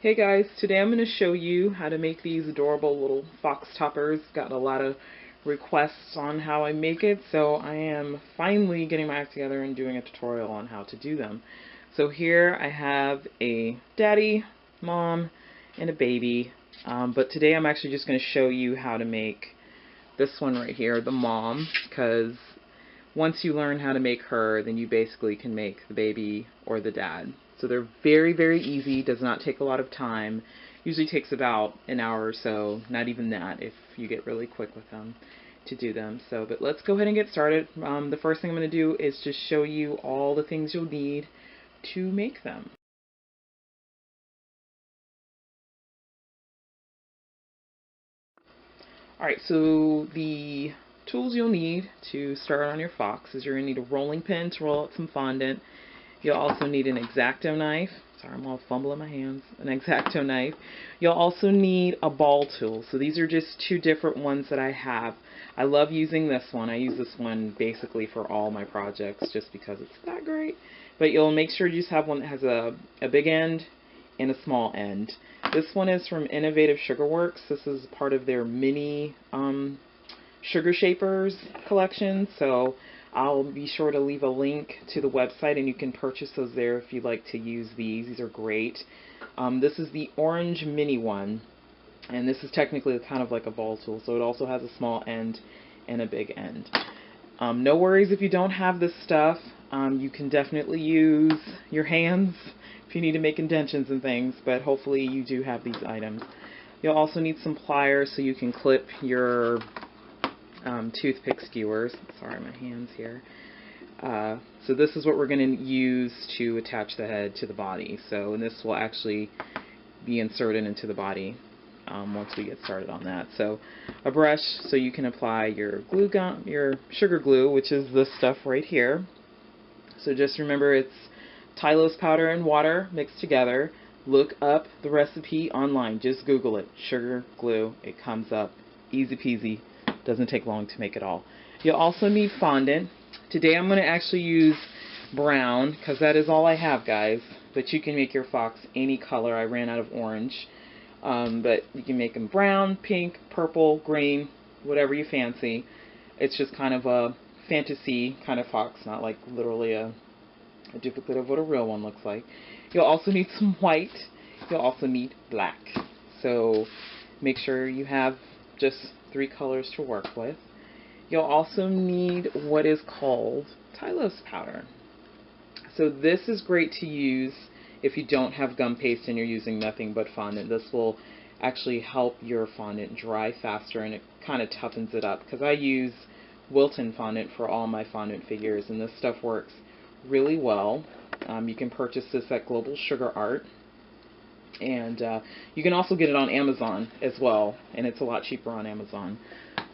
Hey guys, today I'm going to show you how to make these adorable little fox toppers. Got a lot of requests on how I make it, so I am finally getting my act together and doing a tutorial on how to do them. So here I have a daddy, mom, and a baby, but today I'm actually just going to show you how to make this one right here, the mom, because once you learn how to make her, then you basically can make the baby or the dad. So they're very, very easy, does not take a lot of time. Usually takes about an hour or so, not even that if you get really quick with them to do them. So, but let's go ahead and get started. The first thing I'm going to do is just show you all the things you'll need to make them. Alright, so the tools you'll need to start on your fox is you're going to need a rolling pin to roll out some fondant. You'll also need an X-Acto knife. Sorry, I'm all fumbling my hands. An X-Acto knife. You'll also need a ball tool. So these are just two different ones that I have. I love using this one. I use this one basically for all my projects just because it's that great. But you'll make sure you just have one that has a big end and a small end. This one is from Innovative Sugar Works. This is part of their mini sugar shapers collection. So I'll be sure to leave a link to the website and you can purchase those there if you'd like to use these. These are great. This is the orange mini one, and this is technically kind of like a ball tool, so it also has a small end and a big end. No worries if you don't have this stuff. You can definitely use your hands if you need to make indentions and things, but hopefully you do have these items. You'll also need some pliers so you can clip your toothpick skewers. Sorry, my hands here. So this is what we're going to use to attach the head to the body. So, and this will actually be inserted into the body once we get started on that. So a brush so you can apply your glue gun, your sugar glue, which is this stuff right here. So just remember it's Tylose powder and water mixed together. Look up the recipe online. Just Google it. Sugar glue. It comes up. Easy peasy. Doesn't take long to make it all. You'll also need fondant. Today I'm going to actually use brown because that is all I have, guys. But you can make your fox any color. I ran out of orange. But you can make them brown, pink, purple, green, whatever you fancy. It's just kind of a fantasy kind of fox, not like literally a duplicate of what a real one looks like. You'll also need some white. You'll also need black. So make sure you have just 3 colors to work with. You'll also need what is called Tylose powder. So this is great to use if you don't have gum paste and you're using nothing but fondant. This will actually help your fondant dry faster, and it kind of toughens it up because I use Wilton fondant for all my fondant figures, and this stuff works really well. You can purchase this at Global Sugar Art. And you can also get it on Amazon as well, and it's a lot cheaper on Amazon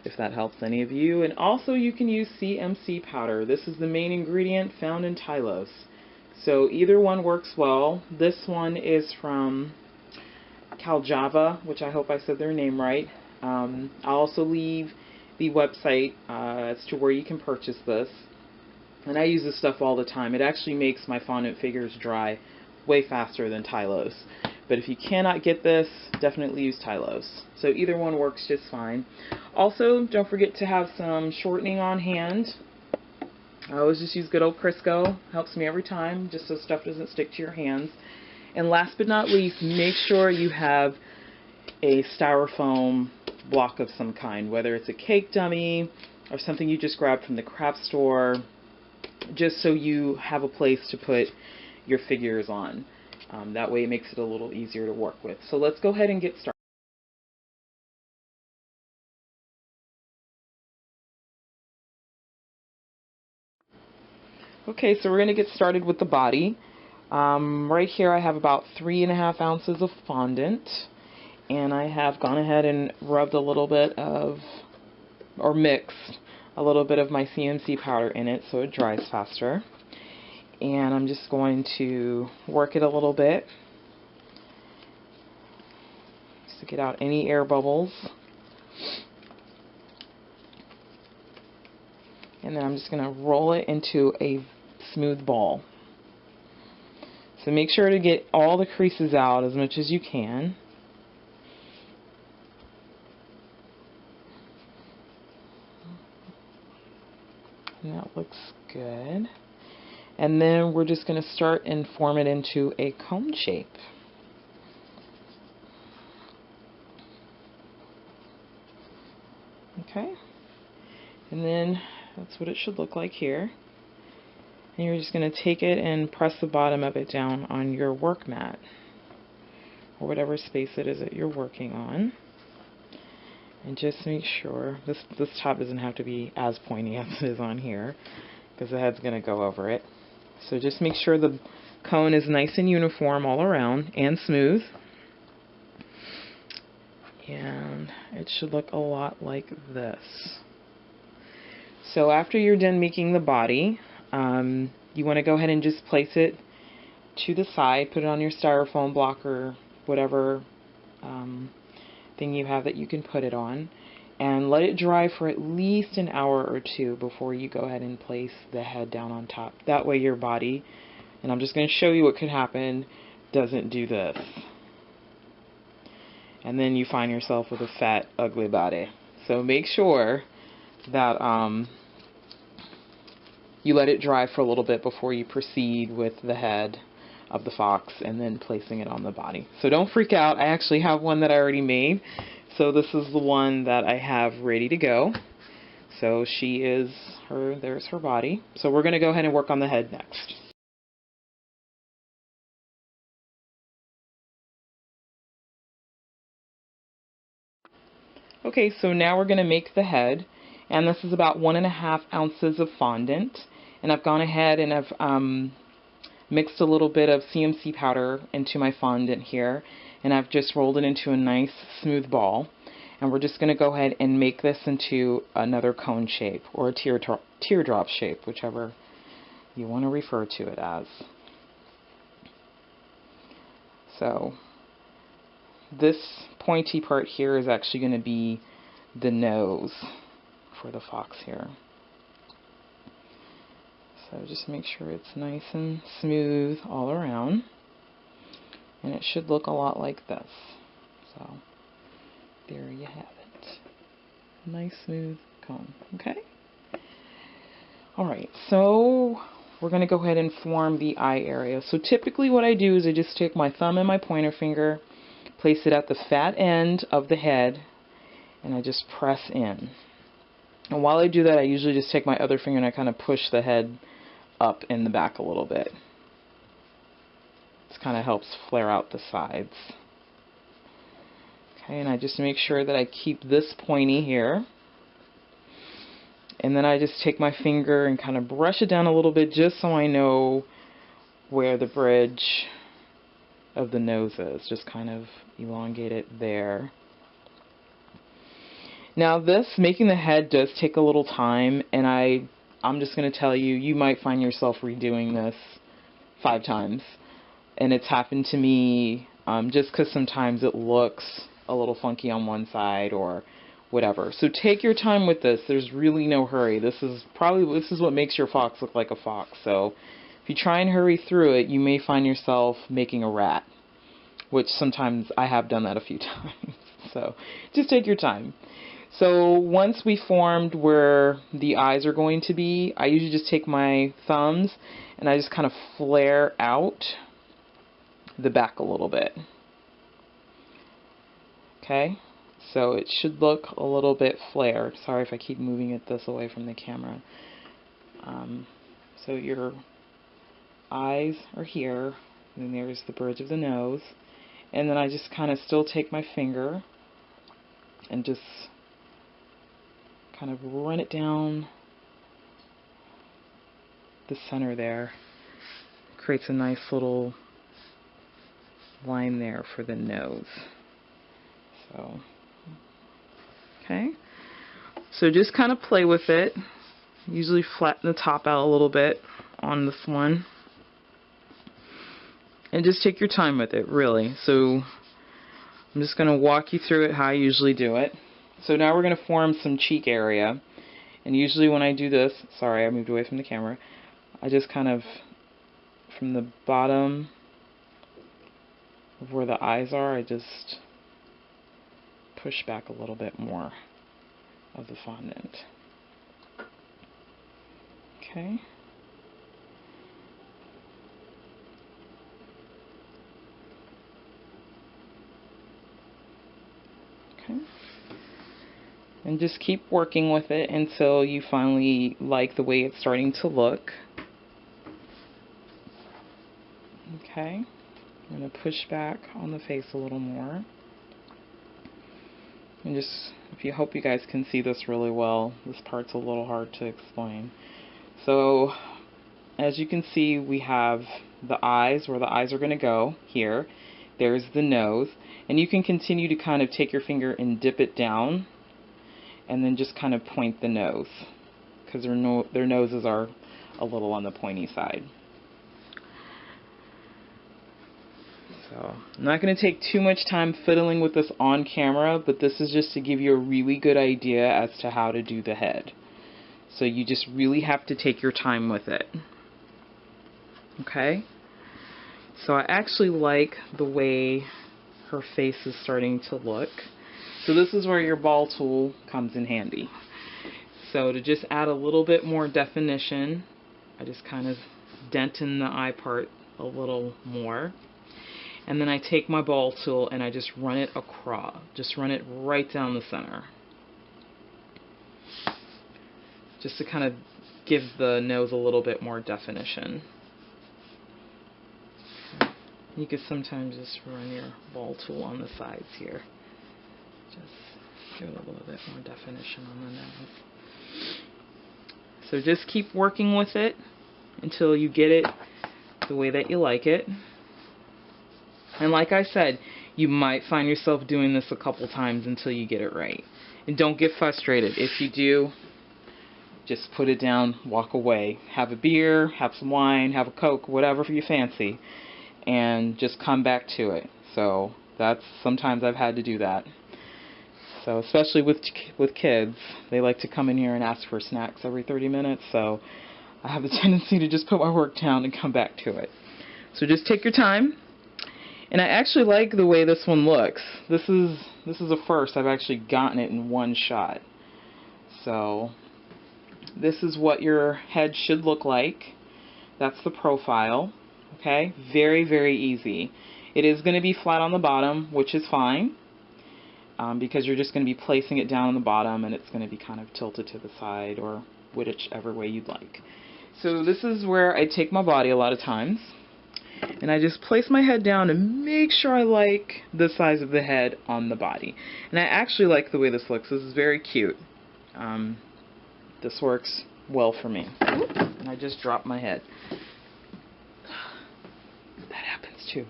if that helps any of you. And also you can use CMC powder. This is the main ingredient found in Tylose. So either one works well. This one is from Caljava, which I hope I said their name right. I'll also leave the website as to where you can purchase this. And I use this stuff all the time. It actually makes my fondant figures dry way faster than Tylose. But if you cannot get this, definitely use Tylose. So either one works just fine. Also, don't forget to have some shortening on hand. I always just use good old Crisco. Helps me every time, just so stuff doesn't stick to your hands. And last but not least, make sure you have a styrofoam block of some kind, whether it's a cake dummy or something you just grabbed from the craft store, just so you have a place to put your figures on. That way it makes it a little easier to work with. So let's go ahead and get started. Okay, so we're going to get started with the body. Right here I have about 3.5 ounces of fondant, and I have gone ahead and rubbed a little bit of, or mixed a little bit of my CMC powder in it so it dries faster. And I'm just going to work it a little bit to get out any air bubbles. And then I'm just going to roll it into a smooth ball. So make sure to get all the creases out as much as you can. And that looks good. And then we're just going to start and form it into a cone shape. Okay. And then that's what it should look like here. And you're just going to take it and press the bottom of it down on your work mat, or whatever space it is that you're working on. And just make sure, this top doesn't have to be as pointy as it is on here, because the head's going to go over it. So just make sure the cone is nice and uniform all around and smooth. And it should look a lot like this. So after you're done making the body, you want to go ahead and just place it to the side, put it on your styrofoam block or whatever thing you have that you can put it on, and let it dry for at least an hour or two before you go ahead and place the head down on top. That way your body, and I'm just going to show you what could happen, doesn't do this. And then you find yourself with a fat, ugly body. So make sure that you let it dry for a little bit before you proceed with the head of the fox and then placing it on the body. So don't freak out. I actually have one that I already made. So this is the one that I have ready to go. So there's her body. So we're going to go ahead and work on the head next. Okay, so now we're going to make the head, and this is about 1.5 ounces of fondant, and I've gone ahead and I've mixed a little bit of CMC powder into my fondant here, and I've just rolled it into a nice smooth ball, and we're just going to go ahead and make this into another cone shape or a teardrop shape, whichever you want to refer to it as. So this pointy part here is actually going to be the nose for the fox here. So just make sure it's nice and smooth all around, and it should look a lot like this. So there you have it. Nice smooth cone. Okay? Alright, so we're going to go ahead and form the eye area. So typically what I do is I just take my thumb and my pointer finger, place it at the fat end of the head, and I just press in. And while I do that, I usually just take my other finger and I kind of push the head up in the back a little bit. This kind of helps flare out the sides. Okay, and I just make sure that I keep this pointy here. And then I just take my finger and kind of brush it down a little bit just so I know where the bridge of the nose is. Just kind of elongate it there. Now this, making the head, does take a little time, and I'm just going to tell you, you might find yourself redoing this 5 times. And it's happened to me just because sometimes it looks a little funky on one side or whatever. So take your time with this. There's really no hurry. This is what makes your fox look like a fox. So if you try and hurry through it, you may find yourself making a rat, which sometimes I have done that a few times. So just take your time. So once we formed where the eyes are going to be, I usually just take my thumbs and I just kind of flare out the back a little bit. Okay, so it should look a little bit flared. Sorry if I keep moving it this away from the camera. So your eyes are here, and then there's the bridge of the nose, and then I just kind of still take my finger and just kind of run it down the center there. Creates a nice little line there for the nose. So, okay. So just kind of play with it. Usually flatten the top out a little bit on this one. And just take your time with it, really. So I'm just going to walk you through it how I usually do it. So now we're going to form some cheek area. And usually when I do this, sorry, I moved away from the camera, I just kind of, from the bottom of where the eyes are, I just push back a little bit more of the fondant. Okay. Okay. And just keep working with it until you finally like the way it's starting to look. Okay. I'm going to push back on the face a little more. And just, hope you guys can see this really well. This part's a little hard to explain. So, as you can see, we have the eyes, where the eyes are going to go here. There's the nose. And you can continue to kind of take your finger and dip it down, and then just kind of point the nose, because their noses are a little on the pointy side. So, I'm not going to take too much time fiddling with this on camera, but this is just to give you a really good idea as to how to do the head. So you just really have to take your time with it. Okay? So I actually like the way her face is starting to look. So this is where your ball tool comes in handy. So to just add a little bit more definition, I just kind of dent in the eye part a little more. And then I take my ball tool and I just run it across. Just run it right down the center. Just to kind of give the nose a little bit more definition. You could sometimes just run your ball tool on the sides here. Just give it a little bit more definition on the nose. So just keep working with it until you get it the way that you like it. And like I said, you might find yourself doing this a couple times until you get it right. And don't get frustrated. If you do, just put it down, walk away. Have a beer, have some wine, have a Coke, whatever you fancy, and just come back to it. So that's, sometimes I've had to do that. So especially with kids, they like to come in here and ask for snacks every 30 minutes, so I have a tendency to just put my work down and come back to it. So just take your time. And I actually like the way this one looks. This is a first. I've actually gotten it in one shot. So this is what your head should look like. That's the profile. Okay? Very, very easy. It is going to be flat on the bottom, which is fine, because you're just going to be placing it down on the bottom, and it's going to be kind of tilted to the side, or whichever way you'd like. So this is where I take my body a lot of times. And I just place my head down and make sure I like the size of the head on the body. And I actually like the way this looks. This is very cute. This works well for me. And I just dropped my head. That happens too.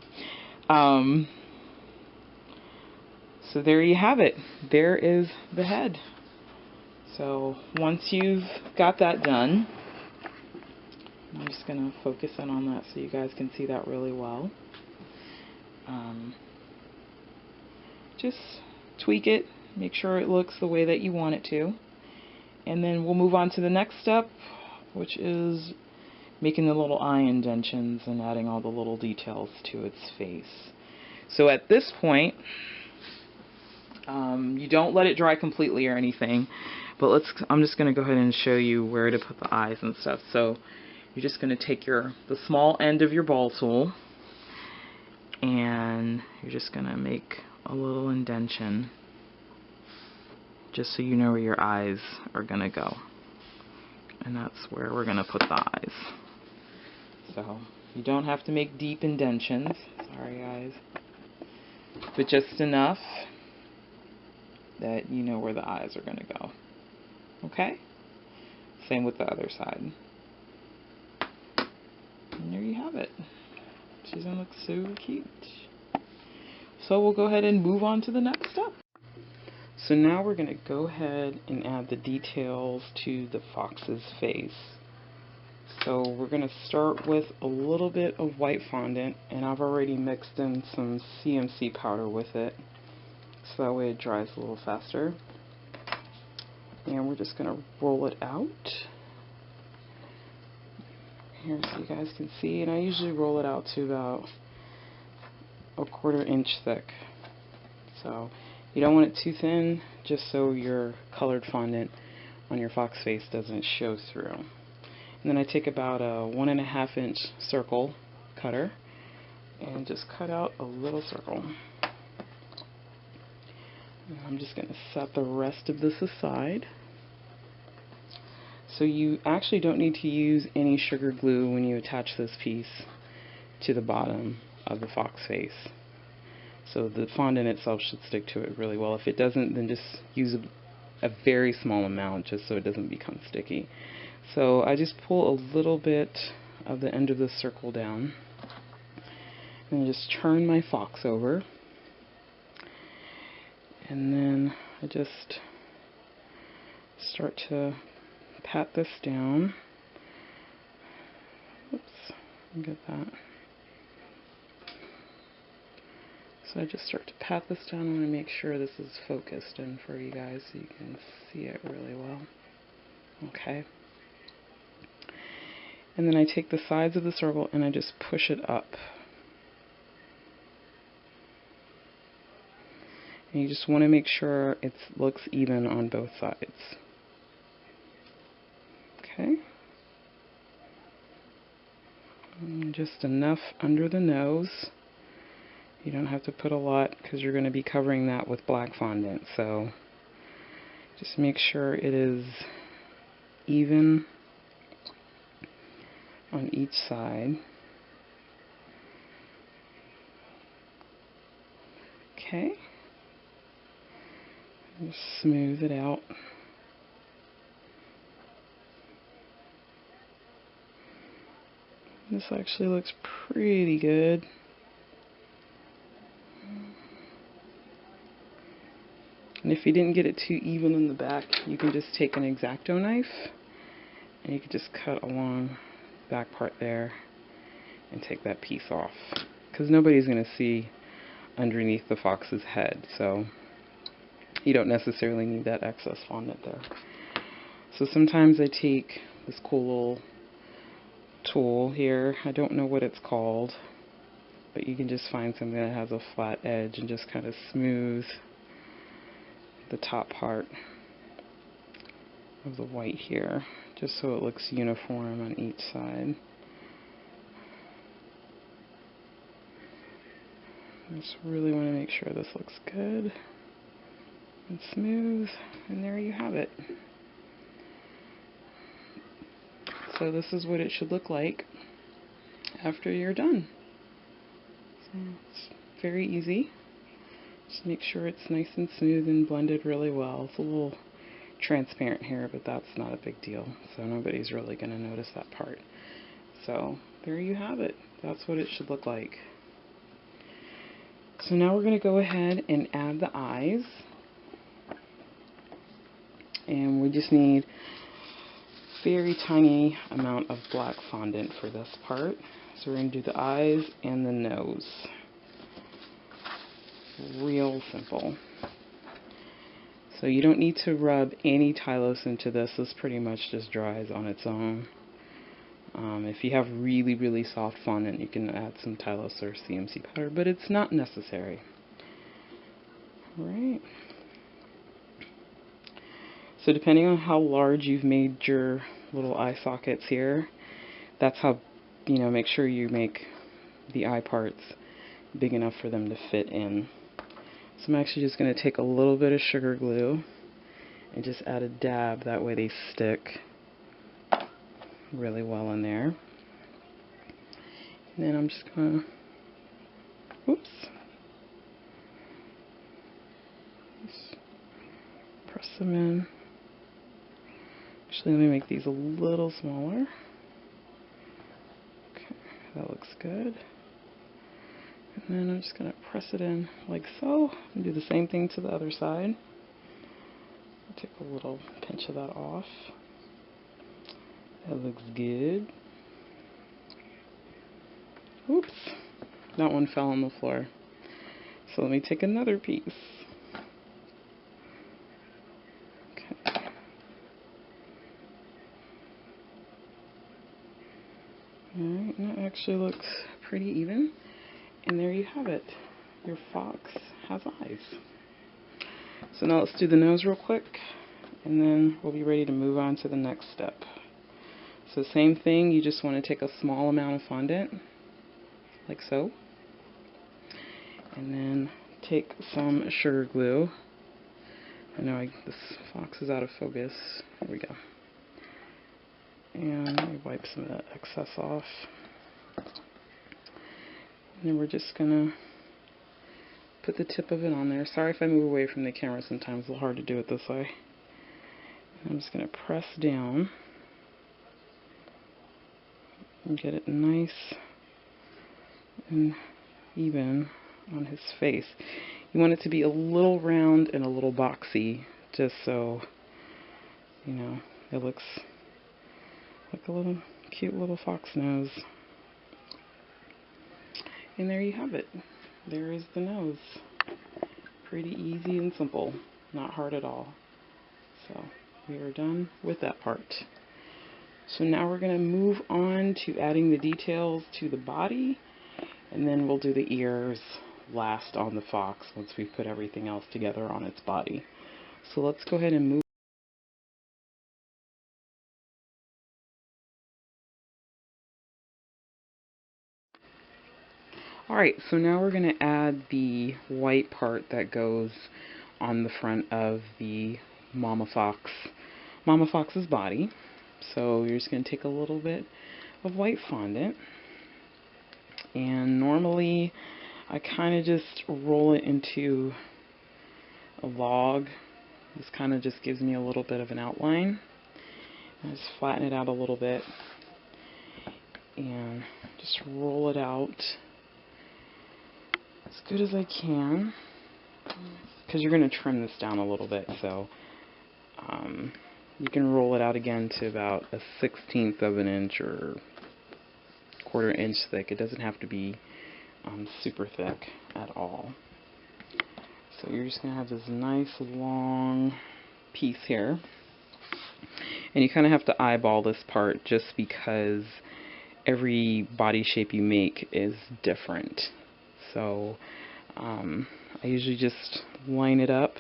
So there you have it. There is the head. So once you've got that done, I'm just going to focus in on that so you guys can see that really well. Just tweak it, make sure it looks the way that you want it to. And then we'll move on to the next step, which is making the little eye indentions and adding all the little details to its face. So at this point, you don't let it dry completely or anything, but I'm just going to go ahead and show you where to put the eyes and stuff. So you're just going to take the small end of your ball tool, and you're just going to make a little indention just so you know where your eyes are going to go. And that's where we're going to put the eyes. So you don't have to make deep indentions. Sorry guys. But just enough that you know where the eyes are going to go. Okay? Same with the other side. And there you have it. She's going to look so cute. So we'll go ahead and move on to the next step. So now we're going to go ahead and add the details to the fox's face. So we're going to start with a little bit of white fondant, and I've already mixed in some CMC powder with it, so that way it dries a little faster. And we're just going to roll it out here so you guys can see, and I usually roll it out to about a 1/4 inch thick. So you don't want it too thin, just so your colored fondant on your fox face doesn't show through. And then I take about a 1.5 inch circle cutter and just cut out a little circle. And I'm just going to set the rest of this aside. So you actually don't need to use any sugar glue when you attach this piece to the bottom of the fox face. So the fondant itself should stick to it really well. If it doesn't, then just use a very small amount just so it doesn't become sticky. So I just pull a little bit of the end of the circle down and just turn my fox over. And then I just start to pat this down. Oops, get that. So I just start to pat this down. I want to make sure this is focused in for you guys so you can see it really well. Okay. And then I take the sides of the circle and I just push it up. And you just want to make sure it looks even on both sides. Okay. And just enough under the nose. You don't have to put a lot because you're going to be covering that with black fondant. So just make sure it is even on each side. Okay. Just smooth it out. This actually looks pretty good. And if you didn't get it too even in the back, you can just take an X-Acto knife and you can just cut along the back part there and take that piece off. Because nobody's going to see underneath the fox's head, so you don't necessarily need that excess fondant there. So sometimes I take this cool little tool here. I don't know what it's called, but you can just find something that has a flat edge and just kind of smooth the top part of the white here, just so it looks uniform on each side. Just really want to make sure this looks good and smooth, and there you have it. So this is what it should look like after you're done. So it's very easy. Just make sure it's nice and smooth and blended really well. It's a little transparent here, but that's not a big deal. So nobody's really going to notice that part. So there you have it. That's what it should look like. So now we're going to go ahead and add the eyes. And we just need a very tiny amount of black fondant for this part. So we're going to do the eyes and the nose. Real simple. So you don't need to rub any Tylose into this. This pretty much just dries on its own. If you have really, really soft fondant, you can add some Tylose or CMC powder, but it's not necessary. Alright. So depending on how large you've made your little eye sockets here, that's how, make sure you make the eye parts big enough for them to fit in. So I'm actually just going to take a little bit of sugar glue and just add a dab, that way they stick really well in there. And then I'm just going to, just press them in. Actually, let me make these a little smaller. Okay, that looks good. And then I'm just going to press it in like so, and do the same thing to the other side. I'll take a little pinch of that off. That looks good. Oops, that one fell on the floor. So let me take another piece. Okay. Alright, that actually looks pretty even. And there you have it. your fox has eyes. So now let's do the nose real quick, and then we'll be ready to move on to the next step. So same thing, you just want to take a small amount of fondant, like so, and then take some sugar glue. I know this fox is out of focus. Here we go. And let me wipe some of that excess off. And then we're just gonna put the tip of it on there. Sorry if I move away from the camera sometimes, it's a little hard to do it this way. And I'm just gonna press down and get it nice and even on his face. You want it to be a little round and a little boxy, just so, you know, it looks like a little cute little fox nose. And there you have it. There is the nose. Pretty easy and simple. Not hard at all. So we are done with that part. So now we're going to move on to adding the details to the body, and then we'll do the ears last on the fox once we've put everything else together on its body. So let's go ahead and move. Alright, so now we're going to add the white part that goes on the front of the Mama Fox's body. So you're just going to take a little bit of white fondant, and normally I kind of just roll it into a log. This kind of just gives me a little bit of an outline. I just flatten it out a little bit and just roll it out as good as I can, because you're going to trim this down a little bit, so you can roll it out again to about a 1/16 of an inch or 1/4 inch thick. It doesn't have to be super thick at all. So you're just going to have this nice long piece here, and you kind of have to eyeball this part just because every body shape you make is different. So I usually just line it up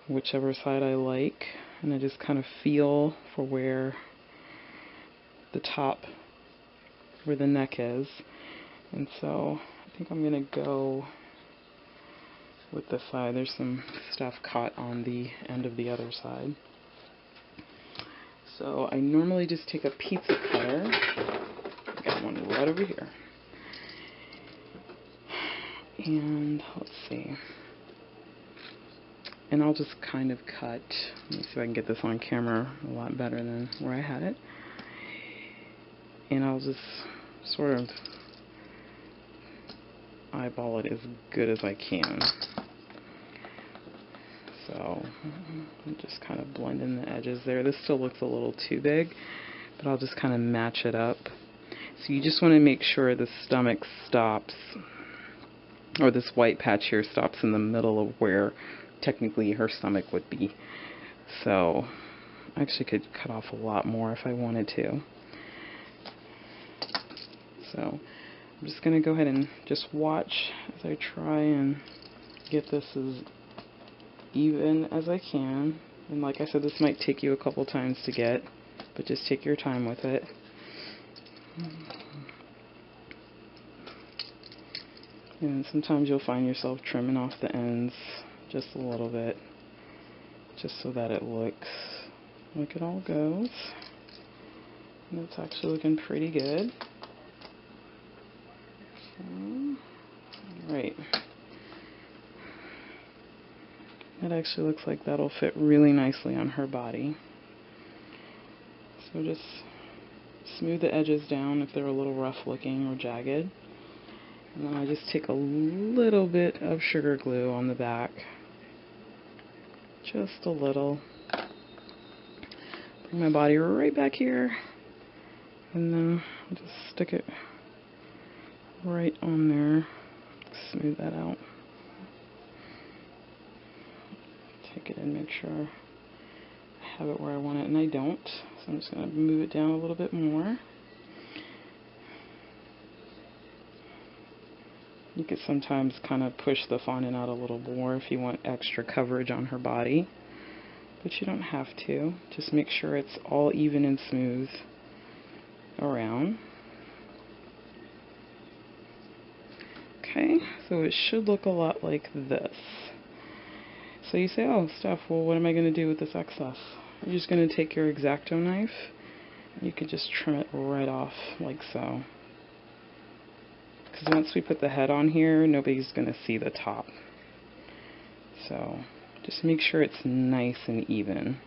whichever side I like, and I just kind of feel for where the top, where the neck is. And so I think I'm going to go with this side. There's some stuff caught on the end of the other side. So I normally just take a pizza cutter. I got one right over here. And let's see. And I'll just kind of cut. Let me see if I can get this on camera a lot better than where I had it. And I'll just sort of eyeball it as good as I can. So I'll just kind of blend in the edges there. This still looks a little too big, but I'll just kind of match it up. So you just want to make sure the stomach stops, or this white patch here stops in the middle of where technically her stomach would be. So I actually could cut off a lot more if I wanted to. So I'm just going to go ahead and just watch as I try and get this as even as I can. And like I said, this might take you a couple times to get, but just take your time with it. And sometimes you'll find yourself trimming off the ends just a little bit, just so that it looks like it all goes. And it's actually looking pretty good. Right. It actually looks like that'll fit really nicely on her body. So just smooth the edges down if they're a little rough looking or jagged. And then I just take a little bit of sugar glue on the back. Just a little. Bring my body right back here. And then I'll just stick it right on there. Smooth that out. Take it and make sure I have it where I want it, and I don't. So I'm just going to move it down a little bit more. You could sometimes kind of push the fondant out a little more if you want extra coverage on her body, but you don't have to. Just make sure it's all even and smooth around. Okay, so it should look a lot like this. So you say, oh, Steph, well, what am I going to do with this excess? You're just going to take your X-Acto knife, and you can just trim it right off like so. Because once we put the head on here, nobody's going to see the top. So just make sure it's nice and even.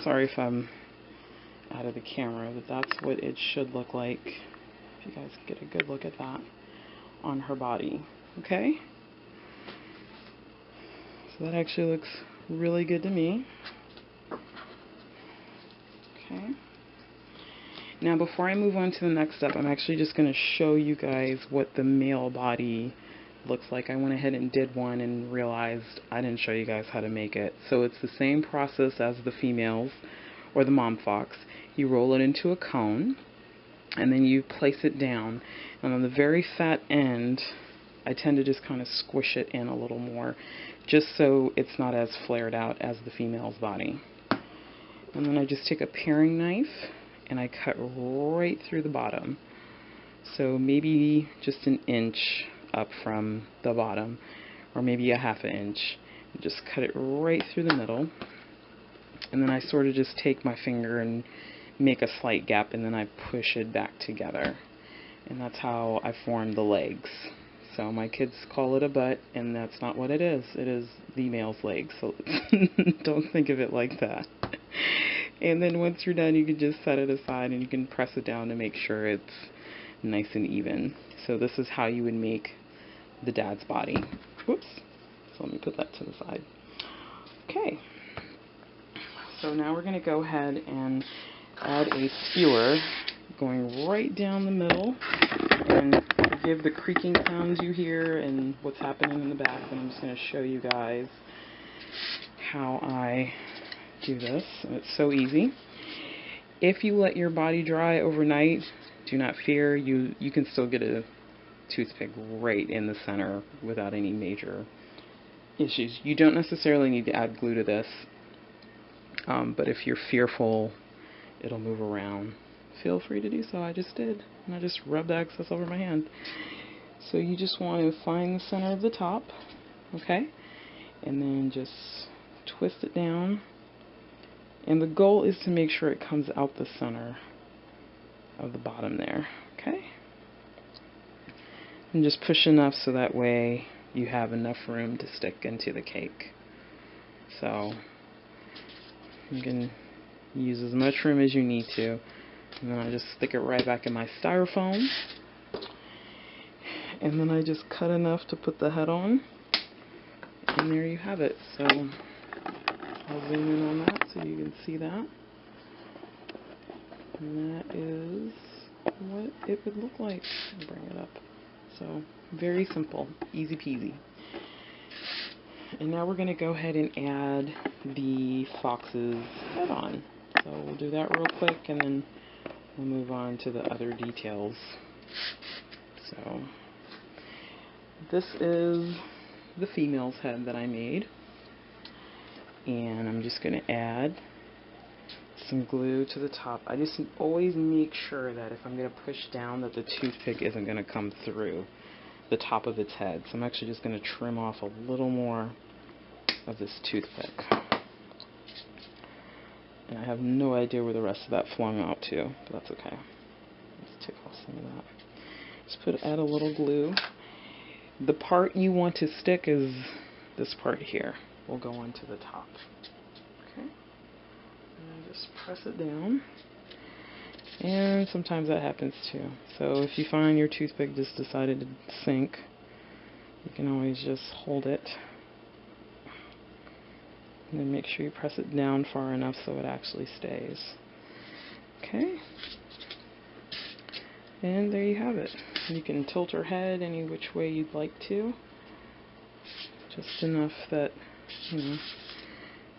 Sorry if I'm out of the camera, but that's what it should look like. If you guys get a good look at that on her body. Okay? So that actually looks really good to me. Okay. Now before I move on to the next step, I'm actually just going to show you guys what the male body looks like. I went ahead and did one and realized I didn't show you guys how to make it. So it's the same process as the females or the mom fox. You roll it into a cone and then you place it down. And on the very fat end, I tend to just kind of squish it in a little more just so it's not as flared out as the female's body. And then I just take a paring knife and I cut right through the bottom. So maybe just an inch up from the bottom, or maybe a half an inch. Just cut it right through the middle. And then I sort of just take my finger and make a slight gap, and then I push it back together. And that's how I form the legs. So my kids call it a butt, and that's not what it is. It is the male's leg, so don't think of it like that. And then once you're done, you can just set it aside and you can press it down to make sure it's nice and even. So this is how you would make the dad's body. Whoops. So let me put that to the side. Okay. So now we're going to go ahead and add a skewer going right down the middle. And forgive the creaking sounds you hear and what's happening in the back, but I'm just going to show you guys how I do this, and it's so easy. If you let your body dry overnight, do not fear, you can still get a toothpick right in the center without any major issues. You don't necessarily need to add glue to this, but if you're fearful it'll move around, feel free to do so. I just did, and I just rubbed the excess over my hand. So you just want to find the center of the top, okay, and then just twist it down. And the goal is to make sure it comes out the center of the bottom there, okay? And just push enough so that way you have enough room to stick into the cake. So you can use as much room as you need to. And then I just stick it right back in my styrofoam. And then I just cut enough to put the head on. And there you have it. So I'll zoom in on that so you can see that. And that is what it would look like. I'll bring it up. So very simple, easy peasy. And now we're going to go ahead and add the fox's head on. So we'll do that real quick and then we'll move on to the other details. So this is the female's head that I made. And I'm just going to add some glue to the top. I just always make sure that if I'm going to push down that the toothpick isn't going to come through the top of its head. So I'm actually just going to trim off a little more of this toothpick. And I have no idea where the rest of that flung out to, but that's okay. Let's take off some of that. Just add a little glue. The part you want to stick is this part here. Will go onto the top. Okay. And just press it down. And sometimes that happens too. So if you find your toothpick just decided to sink, you can always just hold it. And then make sure you press it down far enough so it actually stays. Okay. And there you have it. You can tilt her head any which way you'd like to. Just enough that, you know,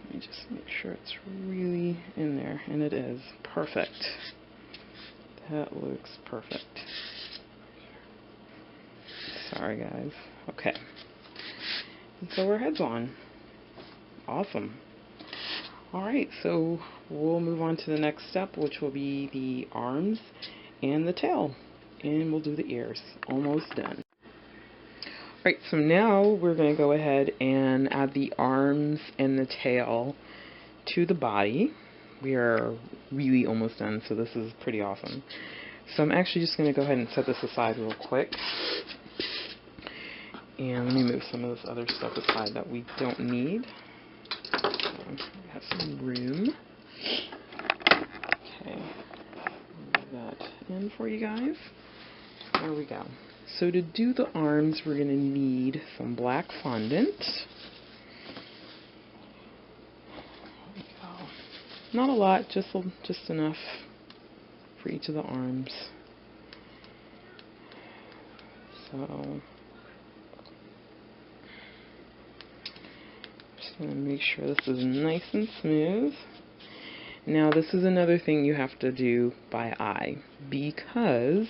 let me just make sure it's really in there, and it is. Perfect. The That looks perfect. Sorry guys. Okay. And so our head's on. Awesome. Alright, so we'll move on to the next step, which will be the arms and the tail. And we'll do the ears. Almost done. Alright, so now we're going to go ahead and add the arms and the tail to the body. We are really almost done, so this is pretty awesome. So I'm actually just going to go ahead and set this aside real quick. And let me move some of this other stuff aside that we don't need. So we have some room. Okay, move that in for you guys. There we go. So to do the arms, we're going to need some black fondant. There we go. Not a lot, just enough for each of the arms. So just going to make sure this is nice and smooth. Now this is another thing you have to do by eye, because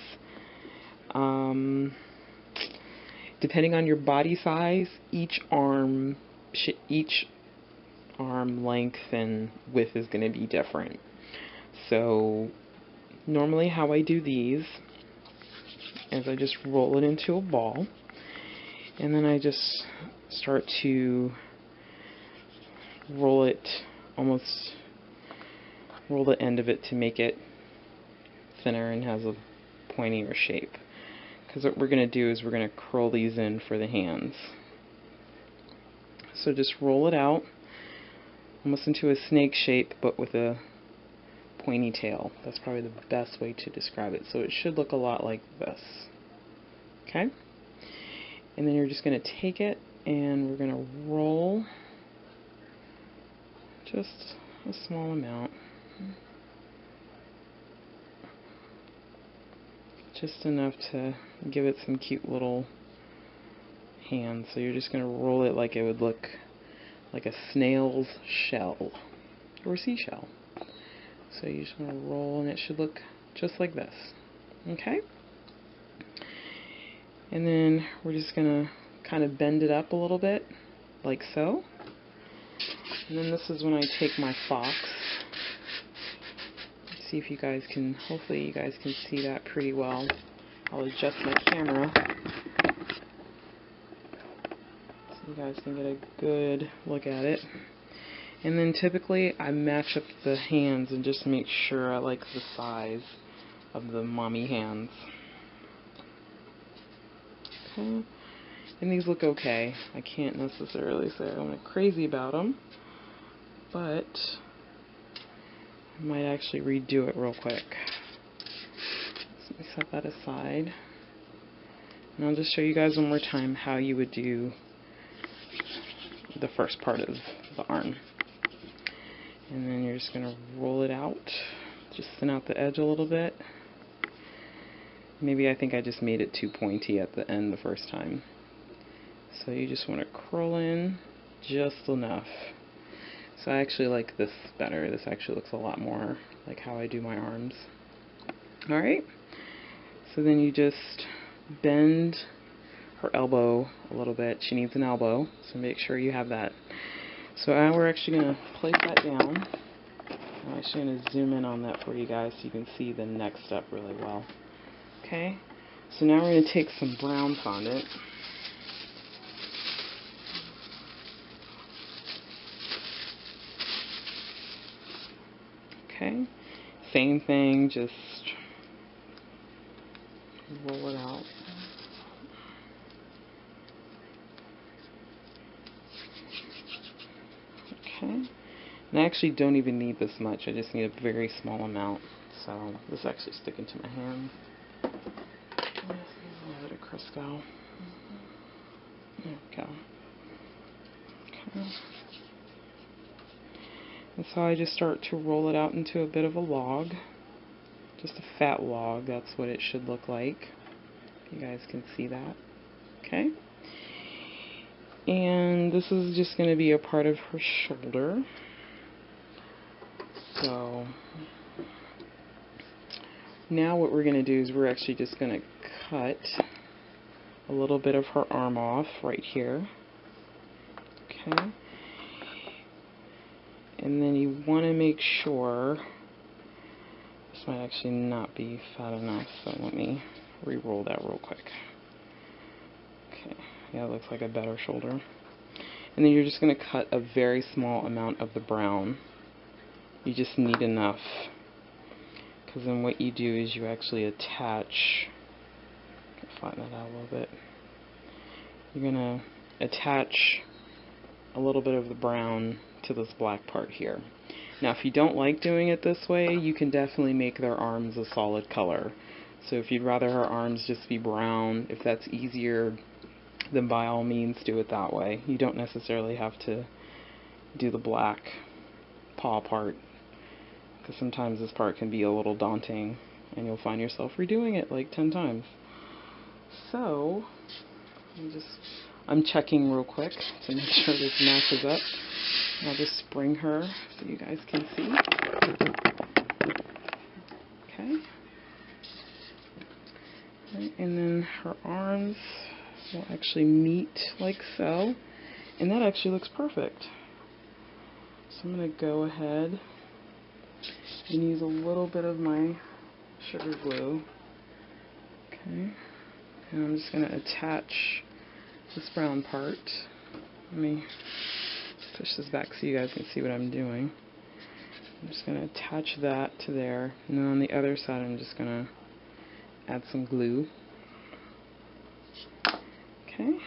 depending on your body size, each arm length and width is going to be different. So normally how I do these is I just roll it into a ball, and then I just start to roll the end of it to make it thinner and has a pointier shape. Because what we're going to do is we're going to curl these in for the hands. So just roll it out almost into a snake shape, but with a pointy tail. That's probably the best way to describe it. So it should look a lot like this. Okay? And then you're just going to take it and we're going to roll just a small amount. Just enough to give it some cute little hands. So you're just going to roll it like it would look like a snail's shell or seashell. So you just want to roll and it should look just like this. Okay? And then we're just going to kind of bend it up a little bit, like so. And then this is when I take my fox. See if you guys can, hopefully you guys can see that pretty well. I'll adjust my camera so you guys can get a good look at it. And then typically I match up the hands and just make sure I like the size of the mommy hands. Okay. And these look okay. I can't necessarily say I'm crazy about them, but I might actually redo it real quick. So let me set that aside. And I'll just show you guys one more time how you would do the first part of the arm. And then you're just going to roll it out. Just thin out the edge a little bit. Maybe I think I just made it too pointy at the end the first time. So you just want to curl in just enough. So I actually like this better. This actually looks a lot more like how I do my arms. Alright, so then you just bend her elbow a little bit. She needs an elbow, so make sure you have that. So now we're actually going to place that down. I'm actually going to zoom in on that for you guys so you can see the next step really well. Okay, so now we're going to take some brown fondant. Okay, same thing, just roll it out. Okay, and I actually don't even need this much, I just need a very small amount. So this is actually sticking to my hand. A little bit of Crisco. There we go. Okay. And so I just start to roll it out into a bit of a log. Just a fat log, that's what it should look like. You guys can see that. Okay. And this is just going to be a part of her shoulder. So Now what we're going to do is we're actually just going to cut a little bit of her arm off right here. Okay. And then you want to make sure, this might actually not be fat enough, so let me re-roll that real quick. Okay, yeah, it looks like a better shoulder. And then you're just going to cut a very small amount of the brown. You just need enough, because then what you do is you actually attach, flatten it out a little bit. You're going to attach a little bit of the brown to this black part here. Now if you don't like doing it this way, you can definitely make their arms a solid color. So if you'd rather her arms just be brown, if that's easier, then by all means do it that way. You don't necessarily have to do the black paw part, because sometimes this part can be a little daunting and you'll find yourself redoing it like 10 times. So I'm checking real quick to make sure this matches up. I'll just spring her so you guys can see. Okay. Right, and then her arms will actually meet like so. And that actually looks perfect. So I'm going to go ahead and use a little bit of my sugar glue. Okay. And I'm just going to attach this brown part. Let me push this back so you guys can see what I'm doing. I'm just going to attach that to there, and then on the other side I'm just going to add some glue. Okay,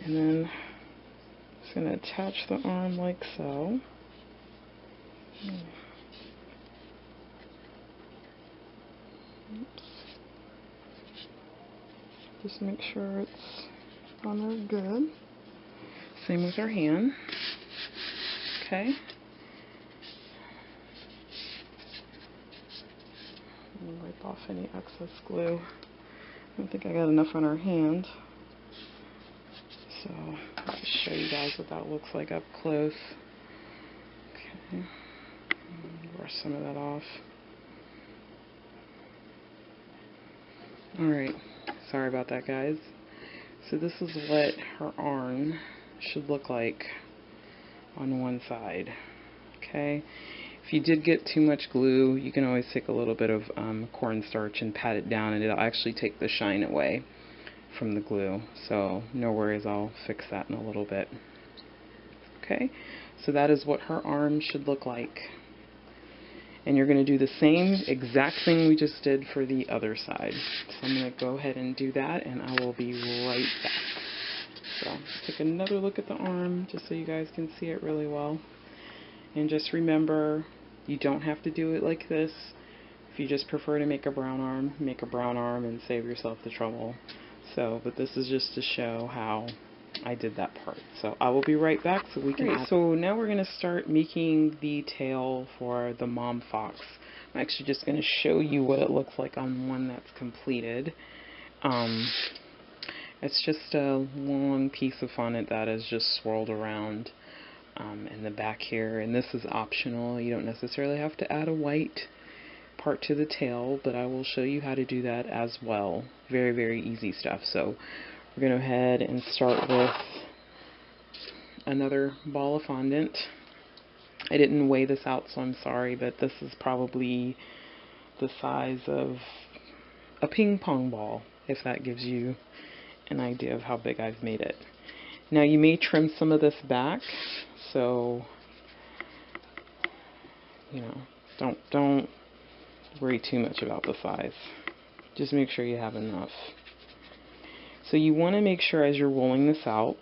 and then I'm just going to attach the arm like so. Oops. Just make sure it's on there good. Same with our hand. Okay. Wipe off any excess glue. I don't think I got enough on our hand. So I'll just show you guys what that looks like up close. Okay. Brush some of that off. Alright. Sorry about that, guys. So this is what her arm should look like on one side. Okay, if you did get too much glue, you can always take a little bit of cornstarch and pat it down, and it'll actually take the shine away from the glue. So no worries, I'll fix that in a little bit. Okay, so that is what her arm should look like. And you're going to do the same exact thing we just did for the other side. So I'm going to go ahead and do that, and I will be right back. So take another look at the arm just so you guys can see it really well. And just remember, you don't have to do it like this. If you just prefer to make a brown arm, make a brown arm and save yourself the trouble. So, but this is just to show how I did that part. So I will be right back so we can So now we're going to start making the tail for the mom fox. I'm actually just going to show you what it looks like on one that's completed. It's just a long piece of fondant that is just swirled around in the back here, and this is optional. You don't necessarily have to add a white part to the tail, but I will show you how to do that as well. Very, very easy stuff. So we're going to go ahead and start with another ball of fondant. I didn't weigh this out, so I'm sorry, but this is probably the size of a ping pong ball, if that gives you an idea of how big I've made it. Now you may trim some of this back, so you know, don't worry too much about the size. Just make sure you have enough. So you want to make sure as you're rolling this out,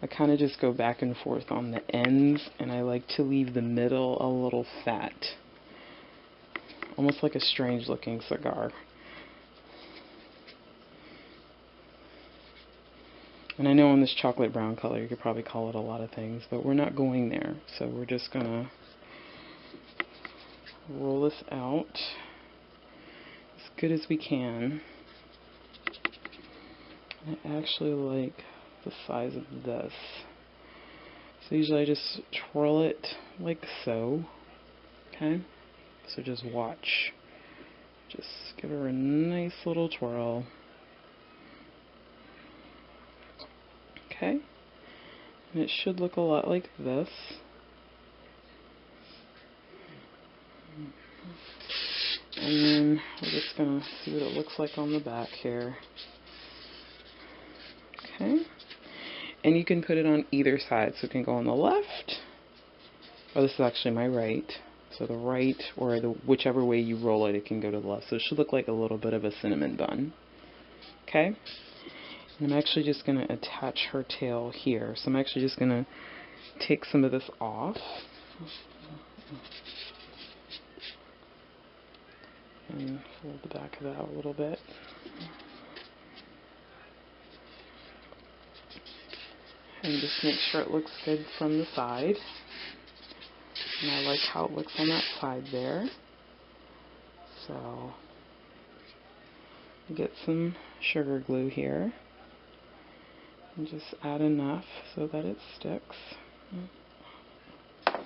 I kind of just go back and forth on the ends, and I like to leave the middle a little fat, almost like a strange looking cigar. And I know in this chocolate brown color you could probably call it a lot of things, but we're not going there. So we're just going to roll this out as good as we can. I actually like the size of this. So usually I just twirl it like so. Okay? So just watch. Just give her a nice little twirl. Okay. And it should look a lot like this. And then we're just going to see what it looks like on the back here. Okay. And you can put it on either side. So it can go on the left. Oh, this is actually my right. So the right, or the whichever way you roll it, it can go to the left. So it should look like a little bit of a cinnamon bun. Okay? And I'm actually just going to attach her tail here. So I'm actually just going to take some of this off. And fold the back of that out a little bit. And just make sure it looks good from the side. And I like how it looks on that side there. So get some sugar glue here. And just add enough so that it sticks. Okay,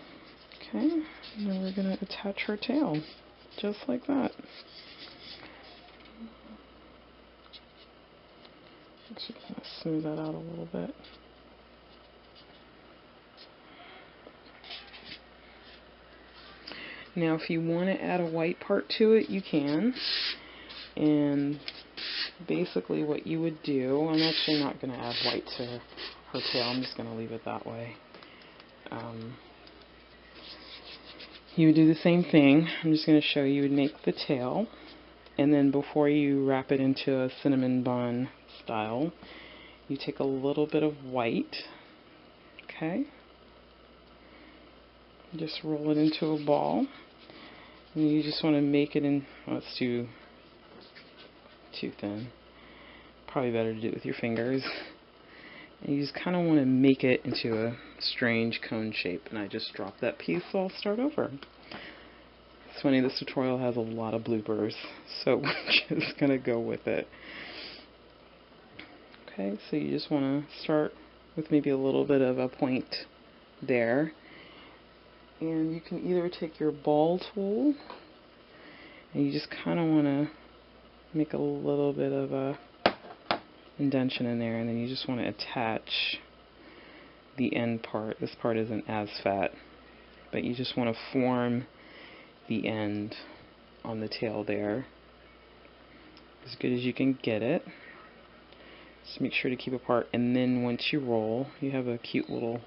and then we're going to attach her tail. Just like that. Actually, going to smooth that out a little bit. Now, if you want to add a white part to it, you can. And basically what you would do, I'm actually not going to add white to her tail, I'm just going to leave it that way. You would do the same thing. I'm just going to show you would make the tail, and then before you wrap it into a cinnamon bun style, you take a little bit of white, okay, just roll it into a ball, and you just want to make it in, oh, it's too thin, probably better to do it with your fingers, and you just kind of want to make it into a strange cone shape, and I just dropped that piece, so I'll start over. It's funny, this tutorial has a lot of bloopers, so we're just going to go with it. Okay, so you just want to start with maybe a little bit of a point there, and you can either take your ball tool, and you just kind of want to make a little bit of a indentation in there, and then you just want to attach the end part. This part isn't as fat, but you just want to form the end on the tail there as good as you can get it. Just make sure to keep apart, and then once you roll, you have a cute little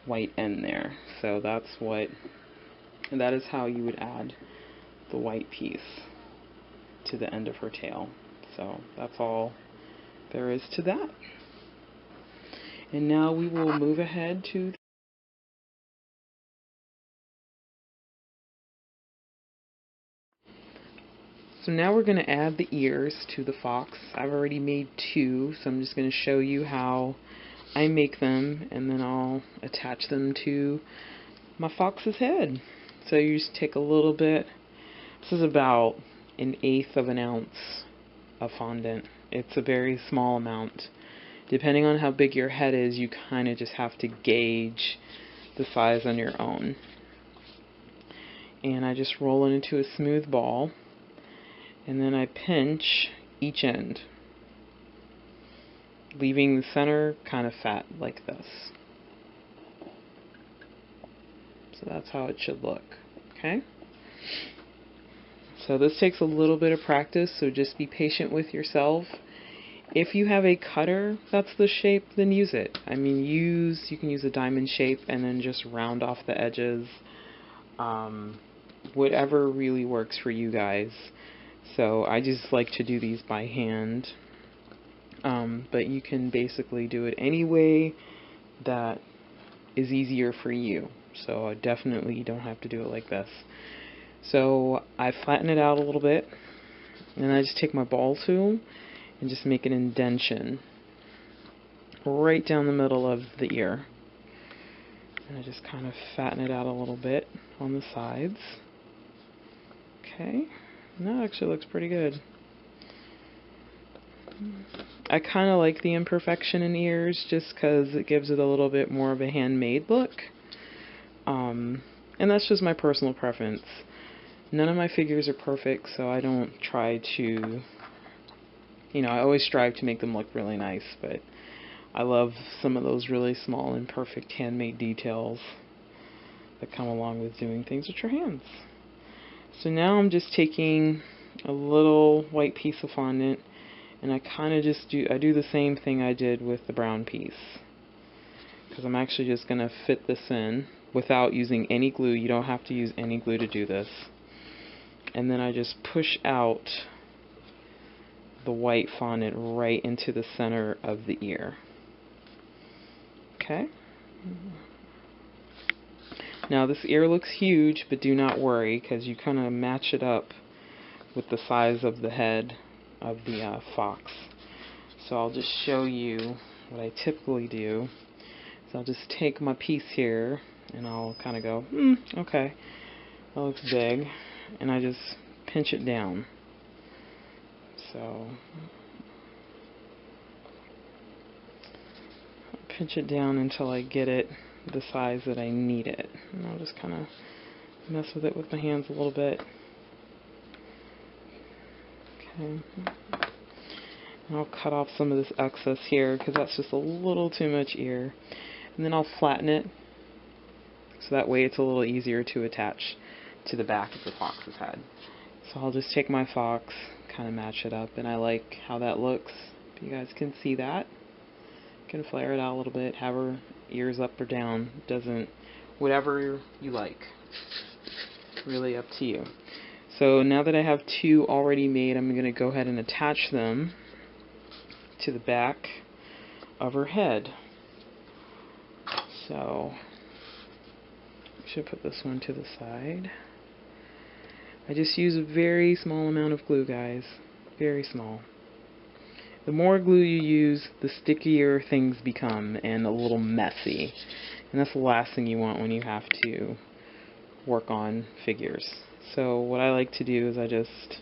white end there. So that is how you would add the white piece to the end of her tail. So that's all there is to that. And now we will move ahead to so now we're going to add the ears to the fox. I've already made 2, so I'm just going to show you how I make them, and then I'll attach them to my fox's head. So you just take a little bit. This is about 1/8 of an ounce of fondant. It's a very small amount. Depending on how big your head is, you kind of just have to gauge the size on your own. And I just roll it into a smooth ball, and then I pinch each end, leaving the center kind of fat like this. So that's how it should look. Okay? So this takes a little bit of practice, so just be patient with yourself. If you have a cutter that's the shape, then use it. I mean, you can use a diamond shape and then just round off the edges. Whatever really works for you guys. So I just like to do these by hand. But you can basically do it any way that is easier for you. So definitely you don't have to do it like this. So I flatten it out a little bit, and I just take my ball tool and just make an indentation right down the middle of the ear. And I just kind of fatten it out a little bit on the sides. Okay, and that actually looks pretty good. I kind of like the imperfection in ears just because it gives it a little bit more of a handmade look. And that's just my personal preference. None of my figures are perfect, so I don't try to, you know, I always strive to make them look really nice, but I love some of those really small and perfect handmade details that come along with doing things with your hands. So now I'm just taking a little white piece of fondant, and I kind of just do the same thing I did with the brown piece, because I'm actually just going to fit this in without using any glue. You don't have to use any glue to do this. And then I just push out the white fondant right into the center of the ear. Okay. Now this ear looks huge, but do not worry, because you kind of match it up with the size of the head of the fox. So I'll just show you what I typically do. So I'll just take my piece here, and I'll kind of go, okay, that looks big, and I just pinch it down. So I'll pinch it down until I get it the size that I need it, and I'll just kind of mess with it with my hands a little bit. Okay. And I'll cut off some of this excess here, because that's just a little too much ear. And then I'll flatten it, so that way it's a little easier to attach to the back of the fox's head. So I'll just take my fox, kind of match it up, and I like how that looks. If you guys can see that. You can flare it out a little bit, have her ears up or down, whatever you like. Really up to you. So now that I have two already made, I'm going to go ahead and attach them to the back of her head. So I should put this one to the side. I just use a very small amount of glue, guys. Very small. The more glue you use, the stickier things become and a little messy. And that's the last thing you want when you have to work on figures. So what I like to do is I just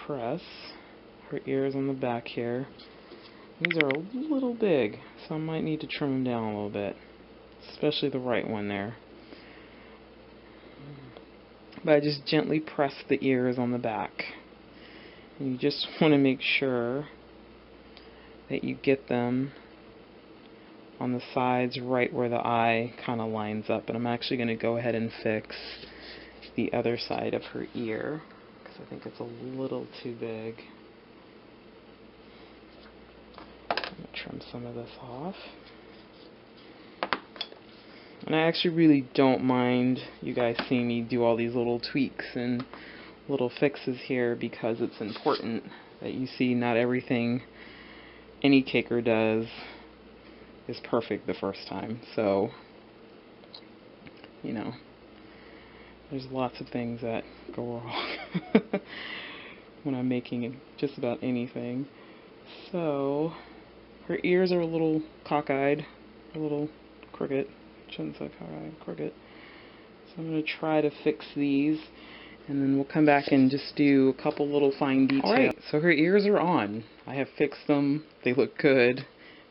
press her ears on the back here. These are a little big, so I might need to trim them down a little bit, especially the right one there. But I just gently press the ears on the back. And you just want to make sure that you get them on the sides right where the eye kind of lines up. And I'm actually going to go ahead and fix the other side of her ear, because I think it's a little too big. I'm going to trim some of this off. And I actually really don't mind you guys seeing me do all these little tweaks and little fixes here, because it's important that you see not everything any caker does is perfect the first time. So, you know, there's lots of things that go wrong when I'm making just about anything. So, her ears are a little cockeyed, a little crooked. Shouldn't say cockeyed, crooked. So I'm going to try to fix these, and then we'll come back and just do a couple little fine details. Alright, so her ears are on. I have fixed them. They look good.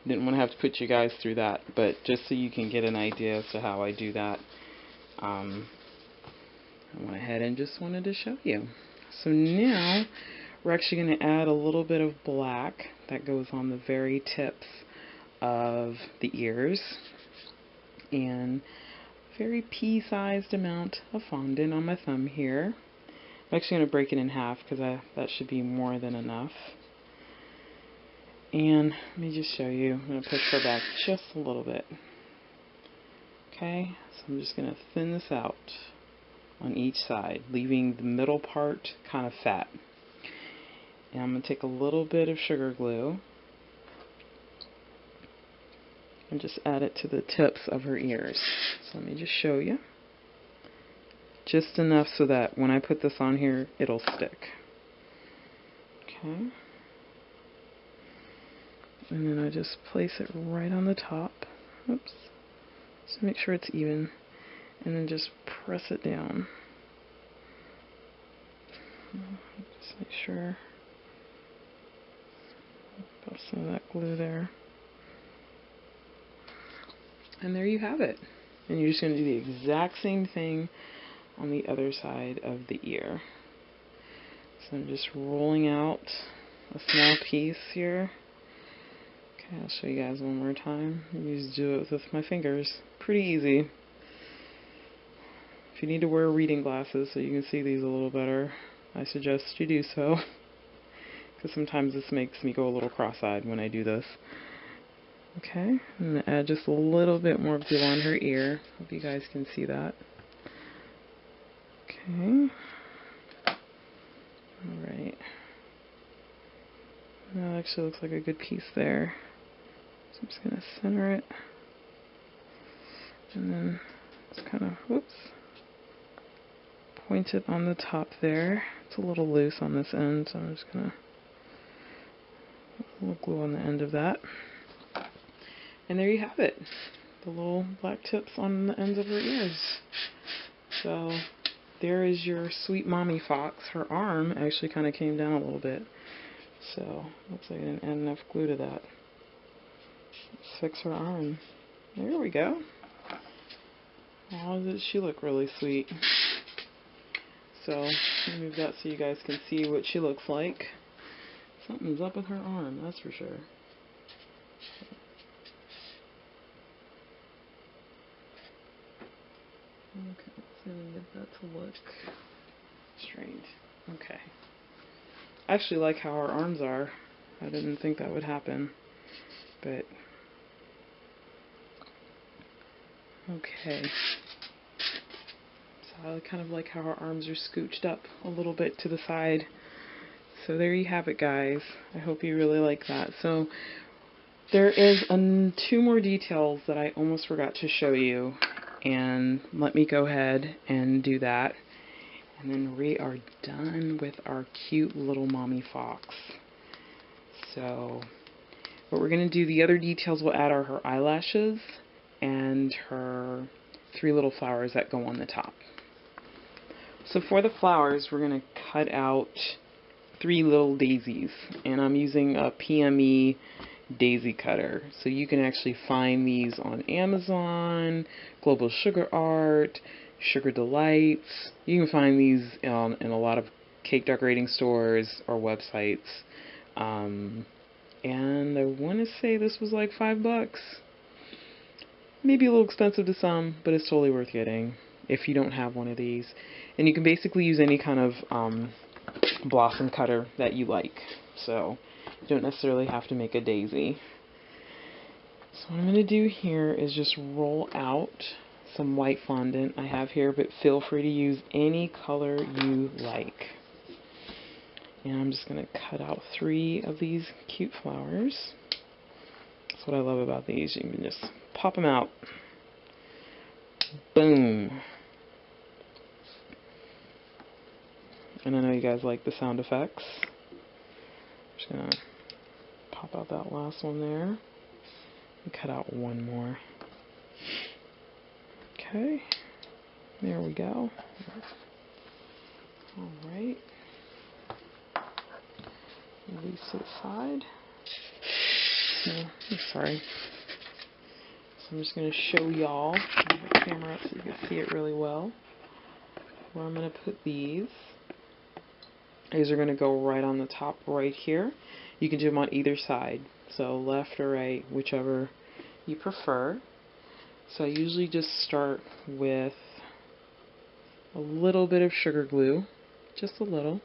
Didn't want to have to put you guys through that, but just so you can get an idea as to how I do that, I went ahead and just wanted to show you. So now we're actually going to add a little bit of black that goes on the very tips of the ears, and a very pea-sized amount of fondant on my thumb here. I'm actually going to break it in half, because that should be more than enough. And let me just show you. I'm going to push her back just a little bit. Okay, so I'm just going to thin this out on each side, leaving the middle part kind of fat. And I'm going to take a little bit of sugar glue and just add it to the tips of her ears. So let me just show you. Just enough so that when I put this on here, it'll stick. Okay. And then I just place it right on the top. Oops. Just make sure it's even. And then just press it down. Just make sure. Put some of that glue there. And there you have it. And you're just going to do the exact same thing on the other side of the ear. So I'm just rolling out a small piece here. Okay, I'll show you guys one more time. I just do it with my fingers. Pretty easy. If you need to wear reading glasses so you can see these a little better, I suggest you do so. Because sometimes this makes me go a little cross-eyed when I do this. Okay, I'm going to add just a little bit more glue on her ear. Hope you guys can see that. Okay. Alright. That actually looks like a good piece there. So I'm just going to center it. And then just kind of, whoops, point it on the top there. It's a little loose on this end, so I'm just going to put a little glue on the end of that. And there you have it. The little black tips on the ends of her ears. So there is your sweet mommy fox. Her arm actually kind of came down a little bit. So looks like I didn't add enough glue to that. Let's fix her arm. There we go. Oh, does she look really sweet. So let me move that so you guys can see what she looks like. Something's up with her arm, that's for sure. Okay, so get that to look straight. Okay. I actually like how her arms are. I didn't think that would happen, but okay. So I kind of like how her arms are scooched up a little bit to the side. So there you have it, guys. I hope you really like that. So there is two more details that I almost forgot to show you, and let me go ahead and do that. And then we are done with our cute little mommy fox. So what we're going to do, the other details we'll add are her eyelashes and her 3 little flowers that go on the top. So for the flowers, we're going to cut out 3 little daisies. And I'm using a PME daisy cutter. So you can actually find these on Amazon, Global Sugar Art, Sugar Delights. You can find these in a lot of cake decorating stores or websites. And I want to say this was like $5. Maybe a little expensive to some, but it's totally worth getting if you don't have one of these. And you can basically use any kind of blossom cutter that you like. So you don't necessarily have to make a daisy. So what I'm going to do here is just roll out some white fondant I have here, but feel free to use any color you like. And I'm just going to cut out 3 of these cute flowers. That's what I love about these. You can just pop them out. Boom. And I know you guys like the sound effects. I'm just going to pop out that last one there. And cut out 1 more. Okay, there we go. Alright. Release to the side. So, I'm sorry. So I'm just going to show y'all, move the camera up so you can see it really well, where I'm going to put these. These are going to go right on the top right here. You can do them on either side, so left or right, whichever you prefer. So I usually just start with a little bit of sugar glue, just a little,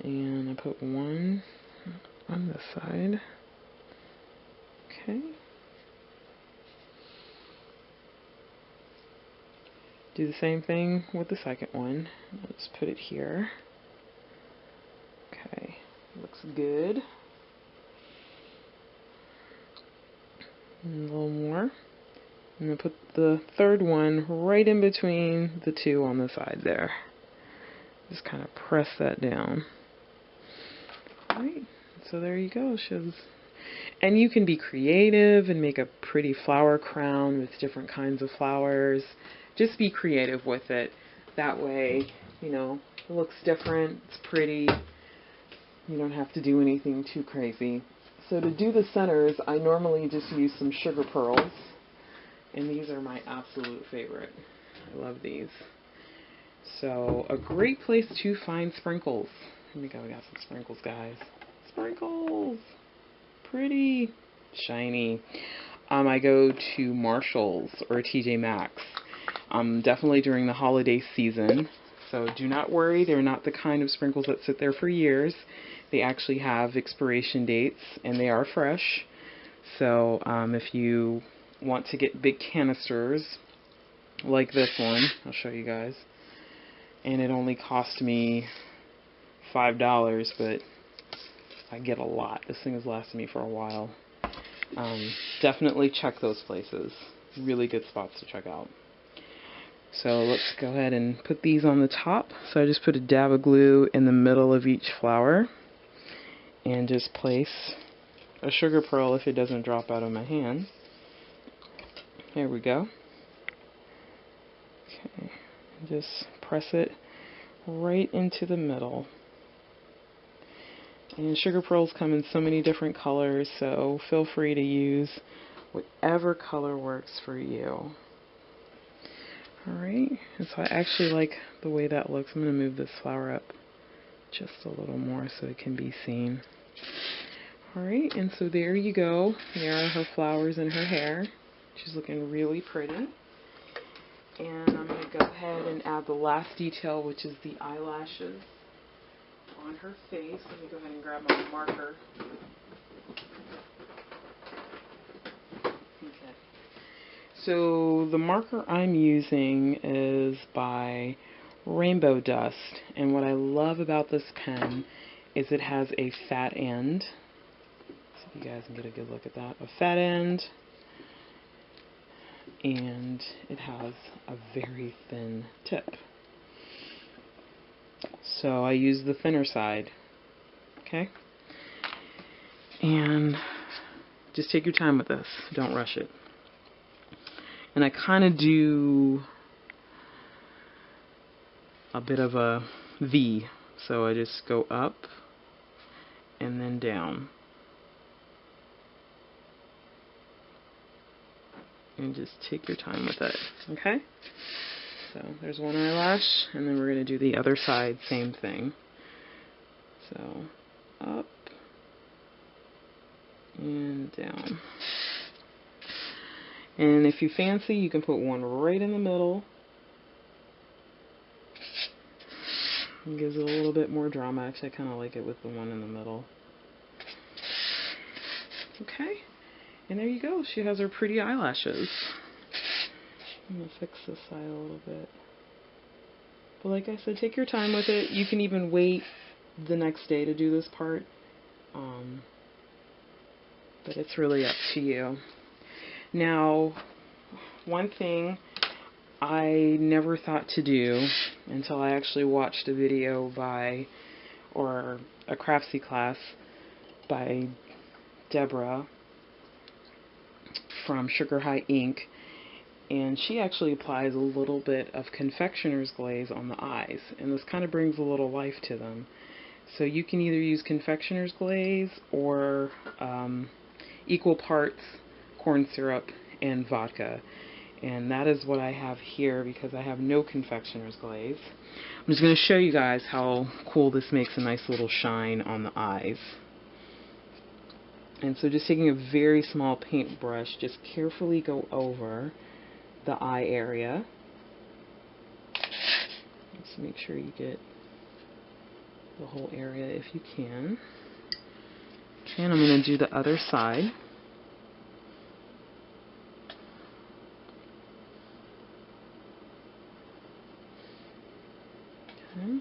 and I put 1 on this side. Okay. Do the same thing with the second one. Let's put it here. Okay, looks good. And a little more. I'm going to put the third one right in between the 2 on the side there. Just kind of press that down. Alright, so there you go. And you can be creative and make a pretty flower crown with different kinds of flowers. Just be creative with it. That way, you know, it looks different, it's pretty. You don't have to do anything too crazy. So to do the centers, I normally just use some sugar pearls. And these are my absolute favorite. I love these. So a great place to find sprinkles. Here we go, we got some sprinkles, guys. Sprinkles! Pretty shiny. I go to Marshall's or TJ Maxx. Definitely during the holiday season. So do not worry, they're not the kind of sprinkles that sit there for years. They actually have expiration dates and they are fresh. So if you want to get big canisters like this one, I'll show you guys. And it only cost me $5, but I get a lot. This thing has lasted me for a while. Definitely check those places. Really good spots to check out. So let's go ahead and put these on the top. So I just put a dab of glue in the middle of each flower and just place a sugar pearl if it doesn't drop out of my hand. There we go. Okay, just press it right into the middle. And sugar pearls come in so many different colors, so feel free to use whatever color works for you. Alright, and so I actually like the way that looks. I'm going to move this flower up just a little more so it can be seen. Alright, and so there you go. There are her flowers in her hair. She's looking really pretty. And I'm going to go ahead and add the last detail, which is the eyelashes on her face. Let me go ahead and grab my marker. Okay. So the marker I'm using is by Rainbow Dust, and what I love about this pen is it has a fat end. So if you guys can get a good look at that. A fat end, and it has a very thin tip. So I use the thinner side, okay? And just take your time with this, don't rush it. And I kind of do a bit of a V, so I just go up and then down. And just take your time with it, okay? So there's one eyelash, and then we're going to do the other side, same thing. So up and down. And if you fancy, you can put one right in the middle. It gives it a little bit more drama. Actually, I kind of like it with the one in the middle. Okay, and there you go. She has her pretty eyelashes. I'm going to fix this side a little bit. But like I said, take your time with it. You can even wait the next day to do this part. But it's really up to you. Now, one thing I never thought to do until I actually watched a video by, or a craftsy class by Deborah from Sugar High Ink, and she actually applies a little bit of confectioner's glaze on the eyes, and this kind of brings a little life to them. So you can either use confectioner's glaze or equal parts corn syrup and vodka, and that is what I have here because I have no confectioner's glaze. I'm just going to show you guys how cool this makes a nice little shine on the eyes. And so just taking a very small paintbrush, just carefully go over the eye area. Just make sure you get the whole area if you can. Okay, and I'm going to do the other side. Okay.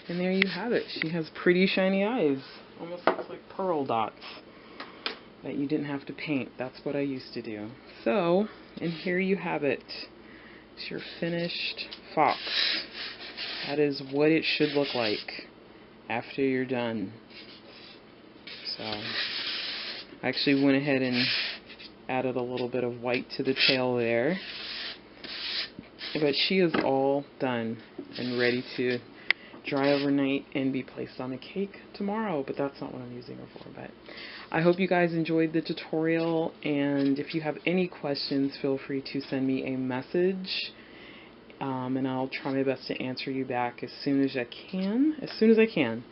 And there you have it. She has pretty shiny eyes. Almost looks like pearl dots that you didn't have to paint. That's what I used to do. So, and here you have it. It's your finished fox. That is what it should look like after you're done. So, I actually went ahead and added a little bit of white to the tail there. But she is all done and ready to dry overnight and be placed on a cake tomorrow, but that's not what I'm using her for. But I hope you guys enjoyed the tutorial, and if you have any questions, feel free to send me a message, and I'll try my best to answer you back as soon as I can.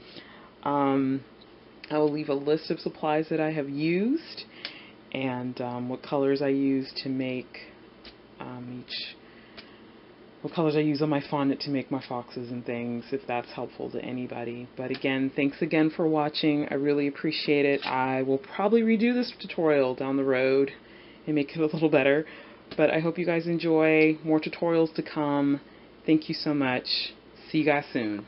I will leave a list of supplies that I have used and what colors I use to make what colors I use on my fondant to make my foxes and things, if that's helpful to anybody. But again, thanks again for watching. I really appreciate it. I will probably redo this tutorial down the road and make it a little better. But I hope you guys enjoy. More tutorials to come. Thank you so much. See you guys soon.